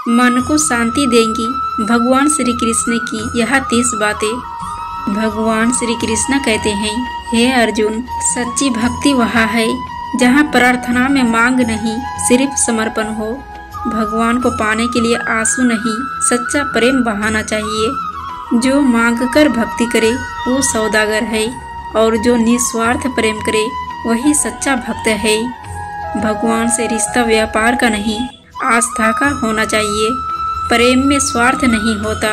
मन को शांति देंगी भगवान श्री कृष्ण की यह 30 बातें। भगवान श्री कृष्ण कहते हैं, हे अर्जुन, सच्ची भक्ति वहाँ है जहाँ प्रार्थना में मांग नहीं, सिर्फ समर्पण हो। भगवान को पाने के लिए आंसू नहीं, सच्चा प्रेम बहाना चाहिए। जो मांग कर भक्ति करे वो सौदागर है, और जो निस्वार्थ प्रेम करे वही सच्चा भक्त है। भगवान से रिश्ता व्यापार का नहीं, आस्था का होना चाहिए। प्रेम में स्वार्थ नहीं होता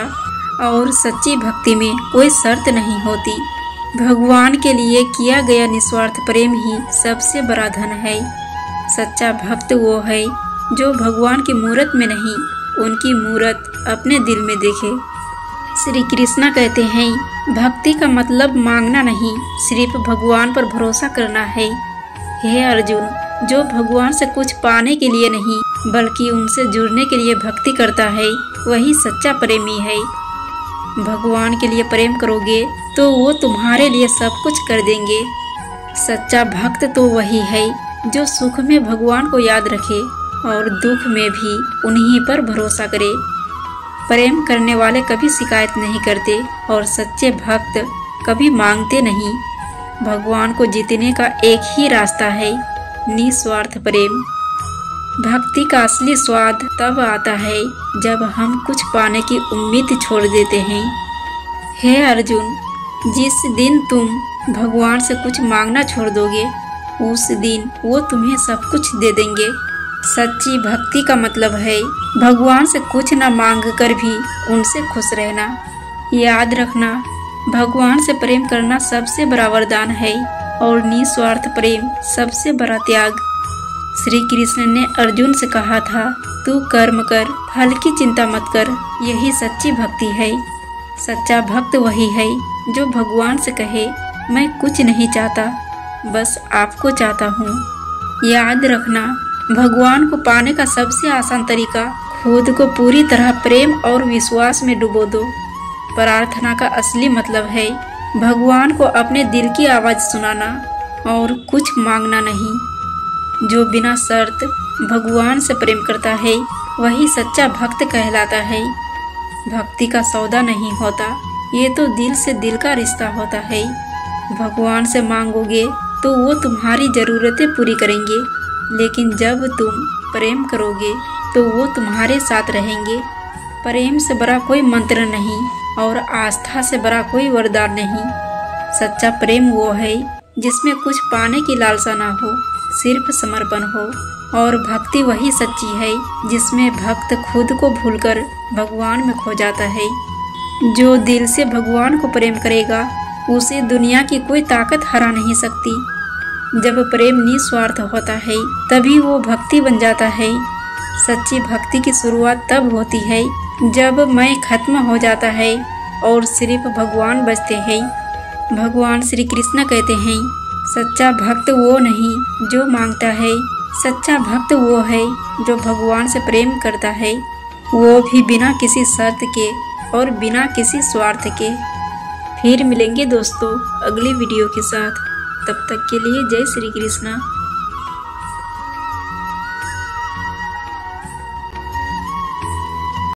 और सच्ची भक्ति में कोई शर्त नहीं होती। भगवान के लिए किया गया निस्वार्थ प्रेम ही सबसे बड़ा धन है। सच्चा भक्त वो है जो भगवान की मूरत में नहीं, उनकी मूरत अपने दिल में देखे। श्री कृष्ण कहते हैं, भक्ति का मतलब मांगना नहीं, सिर्फ भगवान पर भरोसा करना है। हे अर्जुन, जो भगवान से कुछ पाने के लिए नहीं बल्कि उनसे जुड़ने के लिए भक्ति करता है वही सच्चा प्रेमी है। भगवान के लिए प्रेम करोगे तो वो तुम्हारे लिए सब कुछ कर देंगे। सच्चा भक्त तो वही है जो सुख में भगवान को याद रखे और दुख में भी उन्हीं पर भरोसा करे। प्रेम करने वाले कभी शिकायत नहीं करते और सच्चे भक्त कभी मांगते नहीं। भगवान को जीतने का एक ही रास्ता है, निस्वार्थ प्रेम। भक्ति का असली स्वाद तब आता है जब हम कुछ पाने की उम्मीद छोड़ देते हैं। हे अर्जुन, जिस दिन तुम भगवान से कुछ मांगना छोड़ दोगे उस दिन वो तुम्हें सब कुछ दे देंगे। सच्ची भक्ति का मतलब है भगवान से कुछ न मांग कर भी उनसे खुश रहना। याद रखना, भगवान से प्रेम करना सबसे बड़ा वरदान है और निस्वार्थ प्रेम सबसे बड़ा त्याग। श्री कृष्ण ने अर्जुन से कहा था, तू कर्म कर, फल की चिंता मत कर, यही सच्ची भक्ति है। सच्चा भक्त वही है जो भगवान से कहे, मैं कुछ नहीं चाहता, बस आपको चाहता हूँ। याद रखना, भगवान को पाने का सबसे आसान तरीका खुद को पूरी तरह प्रेम और विश्वास में डुबो दो। प्रार्थना का असली मतलब है भगवान को अपने दिल की आवाज़ सुनाना और कुछ मांगना नहीं। जो बिना शर्त भगवान से प्रेम करता है वही सच्चा भक्त कहलाता है। भक्ति का सौदा नहीं होता, ये तो दिल से दिल का रिश्ता होता है। भगवान से मांगोगे तो वो तुम्हारी ज़रूरतें पूरी करेंगे, लेकिन जब तुम प्रेम करोगे तो वो तुम्हारे साथ रहेंगे। प्रेम से बड़ा कोई मंत्र नहीं और आस्था से बड़ा कोई वरदान नहीं। सच्चा प्रेम वो है जिसमें कुछ पाने की लालसा ना हो, सिर्फ समर्पण हो। और भक्ति वही सच्ची है जिसमें भक्त खुद को भूलकर भगवान में खो जाता है। जो दिल से भगवान को प्रेम करेगा उसे दुनिया की कोई ताकत हरा नहीं सकती। जब प्रेम निस्वार्थ होता है तभी वो भक्ति बन जाता है। सच्ची भक्ति की शुरुआत तब होती है जब मैं खत्म हो जाता है और सिर्फ भगवान बचते हैं। भगवान श्री कृष्ण कहते हैं, सच्चा भक्त वो नहीं जो मांगता है, सच्चा भक्त वो है जो भगवान से प्रेम करता है, वो भी बिना किसी शर्त के और बिना किसी स्वार्थ के। फिर मिलेंगे दोस्तों अगली वीडियो के साथ। तब तक के लिए जय श्री कृष्ण।